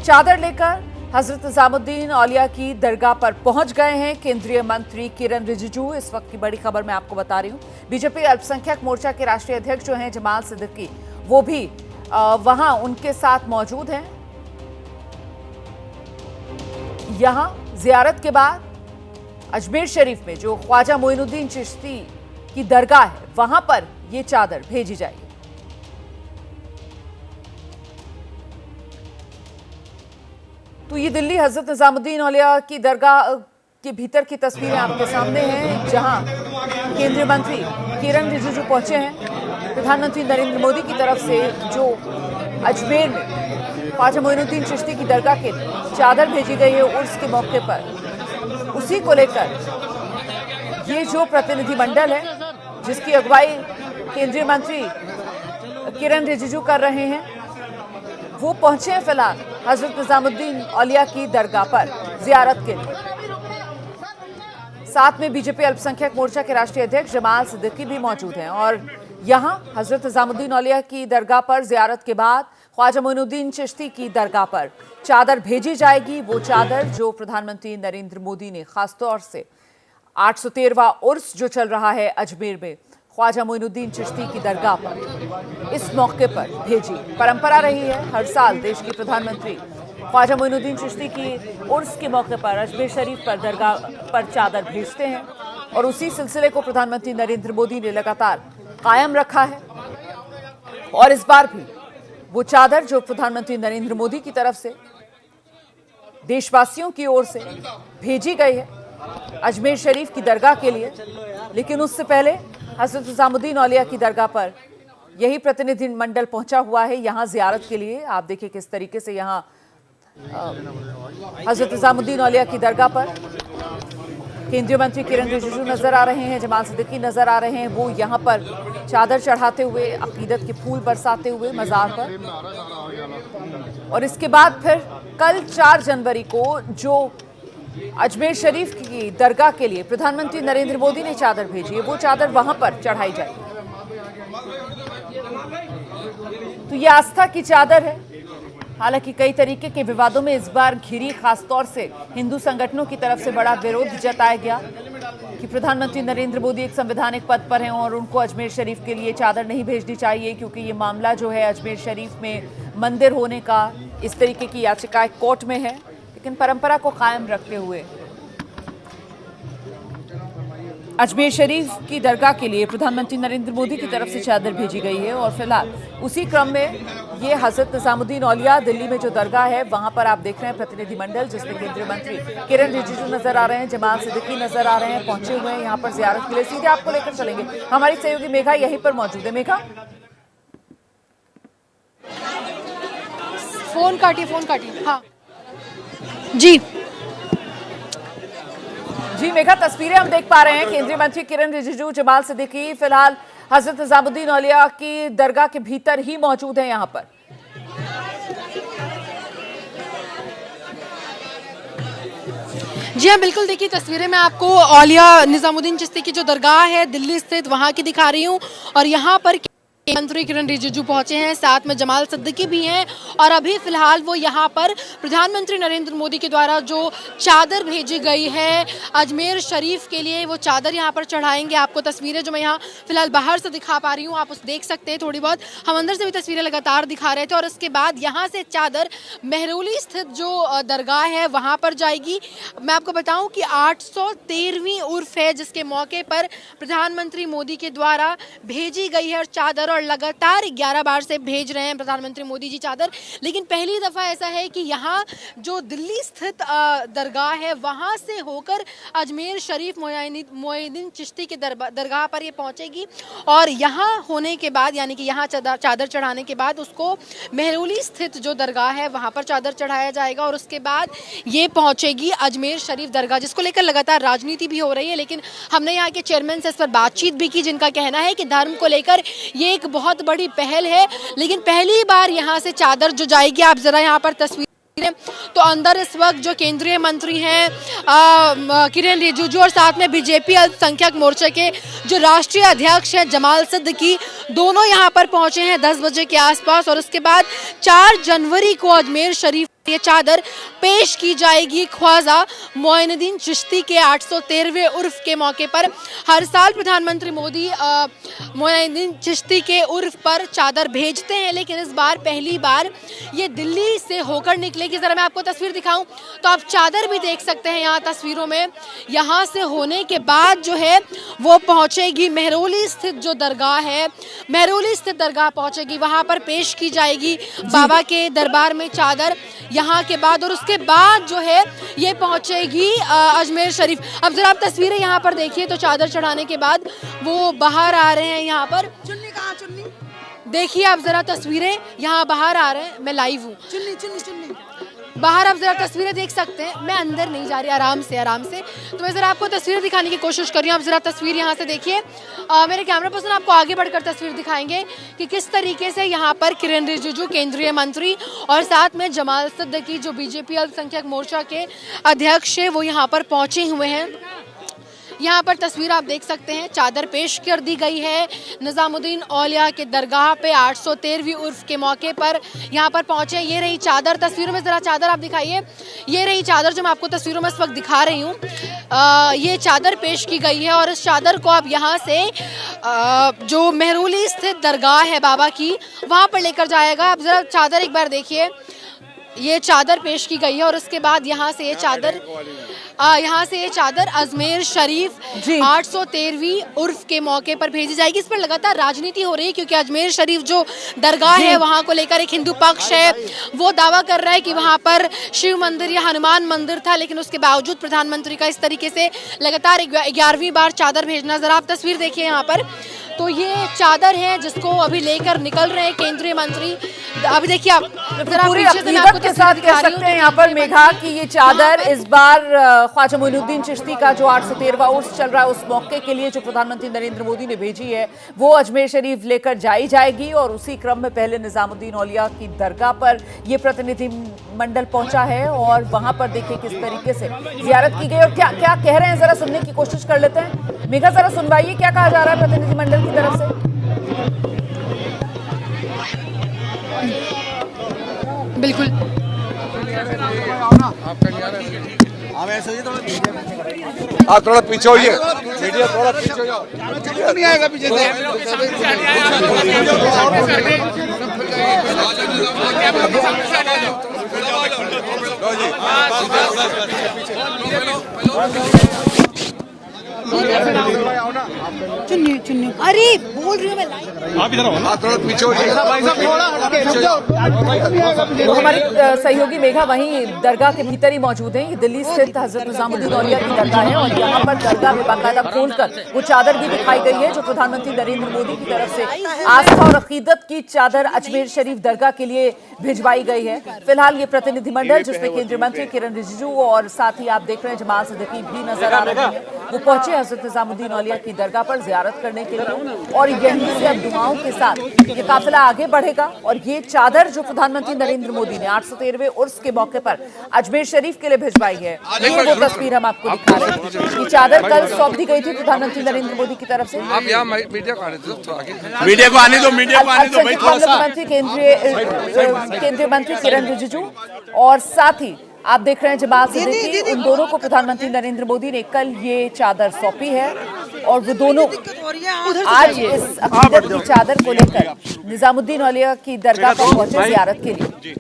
चादर लेकर हजरत निजामुद्दीन औलिया की दरगाह पर पहुंच गए हैं केंद्रीय मंत्री किरण रिजिजू। इस वक्त की बड़ी खबर मैं आपको बता रही हूं। बीजेपी अल्पसंख्यक मोर्चा के राष्ट्रीय अध्यक्ष जो हैं जमाल सिद्दीकी, वो भी वहां उनके साथ मौजूद हैं। यहां जियारत के बाद अजमेर शरीफ में जो ख्वाजा मोइनुद्दीन चिश्ती की दरगाह है, वहां पर यह चादर भेजी जाएगी। तो ये दिल्ली हजरत निजामुद्दीन औलिया की दरगाह के भीतर की तस्वीरें आपके सामने हैं, जहां केंद्रीय मंत्री किरण रिजिजू पहुंचे हैं। प्रधानमंत्री नरेंद्र मोदी की तरफ से जो अजमेर में ख्वाजा मोइनुद्दीन चिश्ती की दरगाह के चादर भेजी गई है उर्स के मौके पर, उसी को लेकर ये जो प्रतिनिधिमंडल है जिसकी अगुवाई केंद्रीय मंत्री किरण रिजिजू कर रहे हैं, वो पहुंचे हैं फिलहाल हजरत निजामुद्दीन औलिया की दरगाह पर जियारत के लिए। साथ में बीजेपी अल्पसंख्यक मोर्चा के राष्ट्रीय अध्यक्ष जमाल सिद्दीकी भी मौजूद हैं। और यहां हजरत निजामुद्दीन औलिया की दरगाह पर जियारत के बाद ख्वाजा मोइनुद्दीन चिश्ती की दरगाह पर चादर भेजी जाएगी। वो चादर जो प्रधानमंत्री नरेंद्र मोदी ने खासतौर से 813वां उर्स जो चल रहा है अजमेर में ख्वाजा मोइनुद्दीन चिश्ती की दरगाह पर, इस मौके पर भेजी। परंपरा रही है हर साल देश के प्रधानमंत्री ख्वाजा मोइनुद्दीन चिश्ती की उर्स के मौके पर अजमेर शरीफ पर दरगाह पर चादर भेजते हैं, और उसी सिलसिले को प्रधानमंत्री नरेंद्र मोदी ने लगातार कायम रखा है। और इस बार भी वो चादर जो प्रधानमंत्री नरेंद्र मोदी की तरफ से देशवासियों की ओर से भेजी गई है अजमेर शरीफ की दरगाह के लिए, लेकिन उससे पहले हजरत निजामुद्दीन औलिया की दरगाह पर यही प्रतिनिधिमंडल पहुंचा हुआ है यहां जियारत के लिए। आप देखिए किस तरीके से यहां हजरत निजामुद्दीन औलिया की दरगाह पर केंद्रीय मंत्री किरण रिजिजू नजर आ रहे हैं, जमाल सिद्दीकी नजर आ रहे हैं। वो यहां पर चादर चढ़ाते हुए, अकीदत के फूल बरसाते हुए मजार पर। और इसके बाद फिर कल 4 जनवरी को जो अजमेर शरीफ की दरगाह के लिए प्रधानमंत्री नरेंद्र मोदी ने चादर भेजी है, वो चादर वहां पर चढ़ाई जाएगी। तो ये आस्था की चादर है। हालांकि कई तरीके के विवादों में इस बार घिरी, खासतौर से हिंदू संगठनों की तरफ से बड़ा विरोध जताया गया कि प्रधानमंत्री नरेंद्र मोदी एक संवैधानिक पद पर हैं और उनको अजमेर शरीफ के लिए चादर नहीं भेजनी चाहिए, क्योंकि ये मामला जो है अजमेर शरीफ में मंदिर होने का, इस तरीके की याचिकाएं कोर्ट में है। लेकिन परंपरा को कायम रखते हुए अजमेर शरीफ की दरगाह के लिए प्रधानमंत्री नरेंद्र मोदी की तरफ से चादर भेजी गई है। और फिलहाल उसी क्रम में ये हजरत निजामुद्दीन औलिया दिल्ली में जो दरगाह है वहां पर आप देख रहे हैं प्रतिनिधिमंडल, जिसमें केंद्रीय मंत्री किरण रिजिजू नजर आ रहे हैं, जमाल सिद्दीकी नजर आ रहे हैं, पहुंचे हुए हैं यहाँ पर जियारत के लिए। सीधे आपको लेकर चलेंगे, हमारी सहयोगी मेघा यहीं पर मौजूद है। मेघा, फोन काटिए। हाँ जी मेघा, तस्वीरें हम देख पा रहे हैं। केंद्रीय मंत्री किरण रिजिजू, जमाल सिद्दीकी फिलहाल हजरत निजामुद्दीन औलिया की दरगाह के भीतर ही मौजूद हैं यहां पर। जी हाँ, बिल्कुल। देखिए तस्वीरें मैं आपको औलिया निजामुद्दीन चिश्ती की जो दरगाह है दिल्ली स्थित, वहां की दिखा रही हूँ। और यहाँ पर मंत्री किरण रिजिजू पहुंचे हैं, साथ में जमाल सिद्दीकी भी हैं। और अभी फिलहाल वो यहाँ पर प्रधानमंत्री नरेंद्र मोदी के द्वारा जो चादर भेजी गई है अजमेर शरीफ के लिए, वो चादर यहाँ पर चढ़ाएंगे। आपको तस्वीरें जो मैं यहाँ फिलहाल बाहर से दिखा पा रही हूँ, आप उस देख सकते हैं थोड़ी बहुत। हम अंदर से भी तस्वीरें लगातार दिखा रहे थे। और उसके बाद यहाँ से चादर मेहरौली स्थित जो दरगाह है वहाँ पर जाएगी। मैं आपको बताऊँ कि 813वीं उर्फ है, जिसके मौके पर प्रधानमंत्री मोदी के द्वारा भेजी गई है और चादर, और लगातार 11 बार से भेज रहे हैं प्रधानमंत्री मोदी जी चादर। लेकिन पहली दफा ऐसा है कि यहाँ जो दिल्ली स्थित दरगाह है वहाँ से होकर अजमेर शरीफ मोइनुद्दीन चिश्ती के दरगाह पर ये पहुँचेगी। और यहाँ होने के बाद, यानी कि यहाँ चादर चढ़ाने के बाद उसको मेहरौली स्थित जो दरगाह है वहाँ पर चादर चढ़ाया जाएगा। और उसके बाद ये पहुँचेगी अजमेर शरीफ दरगाह, जिसको लेकर लगातार राजनीति भी हो रही है। लेकिन हमने यहाँ के चेयरमैन से इस पर बातचीत भी की, जिनका कहना है कि धर्म को लेकर ये एक बहुत बड़ी पहल है। लेकिन पहली बार यहाँ से चादर जो जाएगी, आप जरा यहाँ पर तस्वीर तो अंदर इस वक्त जो केंद्रीय मंत्री हैं किरण रिजिजू और साथ में बीजेपी अल्पसंख्यक मोर्चे के जो राष्ट्रीय अध्यक्ष हैं जमाल सिद्दीकी, दोनों यहाँ पर पहुंचे हैं 10 बजे के आसपास। और उसके बाद 4 जनवरी को अजमेर शरीफ ये चादर पेश की जाएगी ख्वाजा मोइनुद्दीन चिश्ती के 813वें उर्फ के मौके पर। हर साल प्रधानमंत्री मोदी मोइनुद्दीन चिश्ती के उर्फ पर चादर भेजते हैं, लेकिन इस बार पहली बार ये दिल्ली से होकर निकलेगी। ज़रा मैं आपको तस्वीर दिखाऊं तो आप चादर भी देख सकते हैं यहाँ तस्वीरों में। यहाँ से होने के बाद जो है वो पहुँचेगी मेहरौली स्थित जो दरगाह है, मेहरौली स्थित दरगाह पहुँचेगी, वहाँ पर पेश की जाएगी बाबा के दरबार में चादर। यहाँ के बाद और उसके बाद जो है ये पहुँचेगी अजमेर शरीफ। अब जरा आप तस्वीरें यहाँ पर देखिए तो चादर चढ़ाने के बाद वो बाहर आ रहे हैं। यहाँ पर चुन्नी कहाँ चुन्नी? देखिए आप जरा तस्वीरें यहाँ बाहर आ रहे हैं। मैं लाइव हूँ, चुन्नी चुन्नी चुन्नी बाहर आप जरा तस्वीरें देख सकते हैं। मैं अंदर नहीं जा रही, आराम से तो मैं जरा आपको तस्वीरें दिखाने की कोशिश कर रही हूँ। आप जरा तस्वीर यहाँ से देखिए। मेरे कैमरा पर्सन आपको आगे बढ़कर तस्वीर दिखाएंगे कि किस तरीके से यहाँ पर किरण रिजिजू केंद्रीय मंत्री और साथ में जमाल सिद्दीकी जो बीजेपी अल्पसंख्यक मोर्चा के अध्यक्ष है वो यहाँ पर पहुँचे हुए हैं। यहाँ पर तस्वीर आप देख सकते हैं, चादर पेश कर दी गई है निज़ामुद्दीन औलिया के दरगाह पे 813वीं उर्फ के मौके पर यहाँ पर पहुँचे। ये रही चादर, तस्वीरों में ज़रा चादर आप दिखाइए। ये रही चादर जो मैं आपको तस्वीरों में इस वक्त दिखा रही हूँ। ये चादर पेश की गई है और इस चादर को आप यहाँ से जो मेहरौली स्थित दरगाह है बाबा की, वहाँ पर लेकर जाएगा। आप ज़रा चादर एक बार देखिए, ये चादर पेश की गई है और उसके बाद यहाँ से ये चादर अजमेर शरीफ 813वीं उर्फ के मौके पर भेजी जाएगी। इस पर लगातार राजनीति हो रही है क्योंकि अजमेर शरीफ जो दरगाह है वहाँ को लेकर एक हिंदू पक्ष है, वो दावा कर रहा है कि वहाँ पर शिव मंदिर या हनुमान मंदिर था, लेकिन उसके बावजूद प्रधानमंत्री का इस तरीके से लगातार 11वीं बार चादर भेजना। जरा आप तस्वीर देखिए यहाँ पर, तो ये चादर है जिसको अभी लेकर निकल रहे हैं केंद्रीय मंत्री। अभी देखिए आप जरा पूरी पीछे से मैं आपको के साथ कह सकते हैं यहाँ पर मेघा कि ये चादर इस बार ख्वाजा मोइनुद्दीन चिश्ती का जो 813वां उर्स चल रहा है उस मौके के लिए जो प्रधानमंत्री नरेंद्र मोदी ने भेजी है वो अजमेर शरीफ लेकर जाई जाएगी। और उसी क्रम में पहले निजामुद्दीन औलिया की दरगाह पर ये प्रतिनिधि मंडल पहुंचा है और वहां पर देखिए किस तरीके से जियारत की गई और क्या क्या कह रहे हैं जरा सुनने की कोशिश कर लेते हैं। मेघा जरा सुनवाइए क्या कहा जा रहा है प्रतिनिधि मंडल की तरफ से। बिल्कुल आप थोड़ा पीछे होइए, मीडिया थोड़ा पीछे हो जाओ, नहीं आएगा पीछे से। चुन्नी चुन्नी अरे बोल रही हूँ मैं लाइव। आप इधर आओ ना, थोड़ा पीछे होइए। तो हमारी सहयोगी मेघा वहीं दरगाह के भीतर ही मौजूद हैं। ये दिल्ली स्थित हजरत निजामुद्दीन औलिया की दरगाह है और यहाँ पर दरगाह में बाकायदा खोलकर वो चादर भी दिखाई गई है जो प्रधानमंत्री नरेंद्र मोदी की तरफ से आस्था और अकीदत की चादर अजमेर शरीफ दरगाह के लिए भिजवाई गई है। फिलहाल ये प्रतिनिधिमंडल जिसमें केंद्रीय मंत्री किरण रिजिजू और साथ ही आप देख रहे हैं जमाल सिद्दीकी भी नजर आ रहे हैं, वो पहुंचे हजरत निजामुद्दीन औलिया की दरगाह पर जियारत करने के लिए और यहीं से अब दुआओं के साथ ये काफिला आगे बढ़ेगा। और ये चादर जो प्रधानमंत्री नरेंद्र मोदी ने 813वें उर्स के मौके पर अजमेर शरीफ के लिए भिजवाई है, ये वो तस्वीर हम आपको दिखा रहे हैं। ये चादर कल सौंप दी गई थी प्रधानमंत्री नरेंद्र मोदी की तरफ से। आप यहाँ मीडिया को आने दो, मीडिया को आने दो, मीडिया को आने दो भाई थोड़ा सा। मंत्री केंद्रीय मंत्री किरण रिजिजू और साथ ही आप देख रहे हैं जमाल सिद्दीकी, उन दोनों को प्रधानमंत्री नरेंद्र मोदी ने कल ये चादर सौंपी है और वो दोनों आज इस अकीदत की चादर को लेकर निजामुद्दीन औलिया की दरगाह पर पहुंचे जियारत के लिए।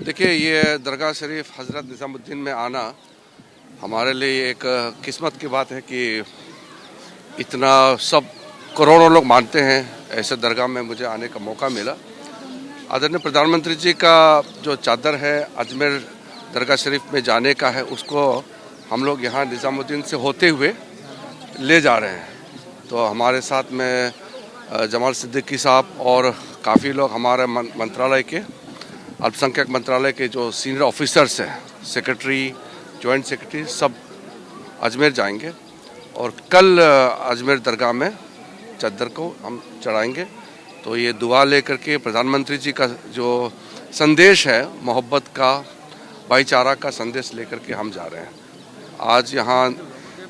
देखिए, ये दरगाह शरीफ हजरत निजामुद्दीन में आना हमारे लिए एक किस्मत की बात है कि इतना सब करोड़ों लोग मानते हैं, ऐसे दरगाह में मुझे आने का मौका मिला। आदरणीय प्रधानमंत्री जी का जो चादर है अजमेर दरगाह शरीफ में जाने का है, उसको हम लोग यहाँ निज़ामुद्दीन से होते हुए ले जा रहे हैं। तो हमारे साथ में जमाल सिद्दीकी साहब और काफ़ी लोग हमारे मंत्रालय के अल्पसंख्यक मंत्रालय के जो सीनियर ऑफिसर्स हैं, सेक्रेटरी, जॉइंट सेक्रेटरी, सब अजमेर जाएंगे और कल अजमेर दरगाह में चादर को हम चढ़ाएंगे। तो ये दुआ लेकर के प्रधानमंत्री जी का जो संदेश है, मोहब्बत का, भाईचारा का संदेश लेकर के हम जा रहे हैं। आज यहाँ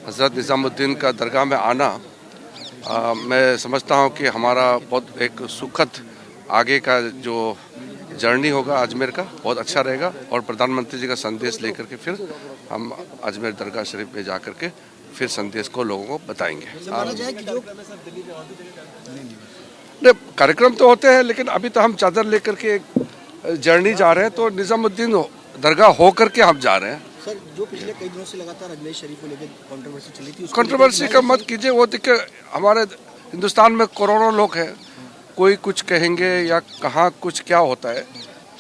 हज़रत निज़ामुद्दीन का दरगाह में आना मैं समझता हूँ कि हमारा बहुत एक सुखद आगे का जो जर्नी होगा अजमेर का बहुत अच्छा रहेगा और प्रधानमंत्री जी का संदेश लेकर के फिर हम अजमेर दरगाह शरीफ में जा कर के फिर संदेश को लोगों को बताएंगे। कार्यक्रम तो होते हैं लेकिन अभी तो हम चादर लेकर के जर्नी जा रहे हैं, तो निजामुद्दीन दरगाह हो करके हम जा रहे हैं। सर, जो पिछले कई दिनों से लगातार अजमेर शरीफ को लेकर कंट्रोवर्सी चली थी, कंट्रोवर्सी का मत कीजिए। वो देखिए हमारे हिंदुस्तान में करोड़ों लोग हैं, कोई कुछ कहेंगे या कहाँ कुछ क्या होता है,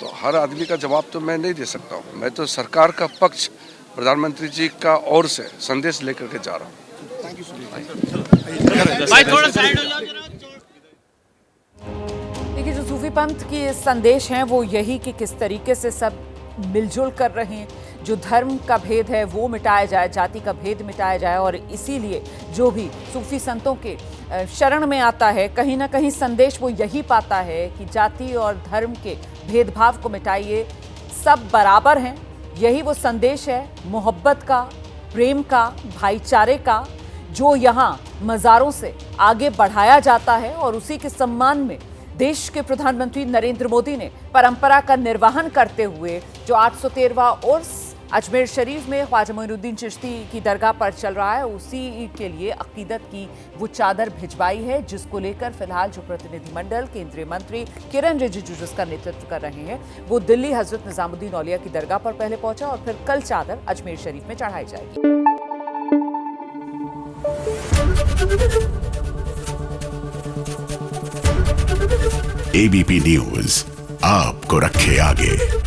तो हर आदमी का जवाब तो मैं नहीं दे सकता हूँ। मैं तो सरकार का पक्ष प्रधानमंत्री जी का ओर से संदेश लेकर के जा रहा हूँ। Thank you so much. देखिए, जो सूफी पंथ की संदेश हैं वो यही कि किस तरीके से सब मिलजुल कर रहे हैं, जो धर्म का भेद है वो मिटाया जाए, जाति का भेद मिटाया जाए। और इसीलिए जो भी सूफी संतों के शरण में आता है, कहीं ना कहीं संदेश वो यही पाता है कि जाति और धर्म के भेदभाव को मिटाइए, सब बराबर हैं। यही वो संदेश है मोहब्बत का, प्रेम का, भाईचारे का, जो यहाँ मज़ारों से आगे बढ़ाया जाता है। और उसी के सम्मान में देश के प्रधानमंत्री नरेंद्र मोदी ने परंपरा का निर्वहन करते हुए जो 813वां उर्स अजमेर शरीफ में ख्वाजा मोइनुद्दीन चिश्ती की दरगाह पर चल रहा है, उसी के लिए अकीदत की वो चादर भिजवाई है, जिसको लेकर फिलहाल जो प्रतिनिधिमंडल केंद्रीय मंत्री किरण रिजिजू जिसका नेतृत्व कर रहे हैं, वो दिल्ली हजरत निजामुद्दीन औलिया की दरगाह पर पहले पहुंचा और फिर कल चादर अजमेर शरीफ में चढ़ाई जाएगी। एबीपी न्यूज आपको रखे आगे।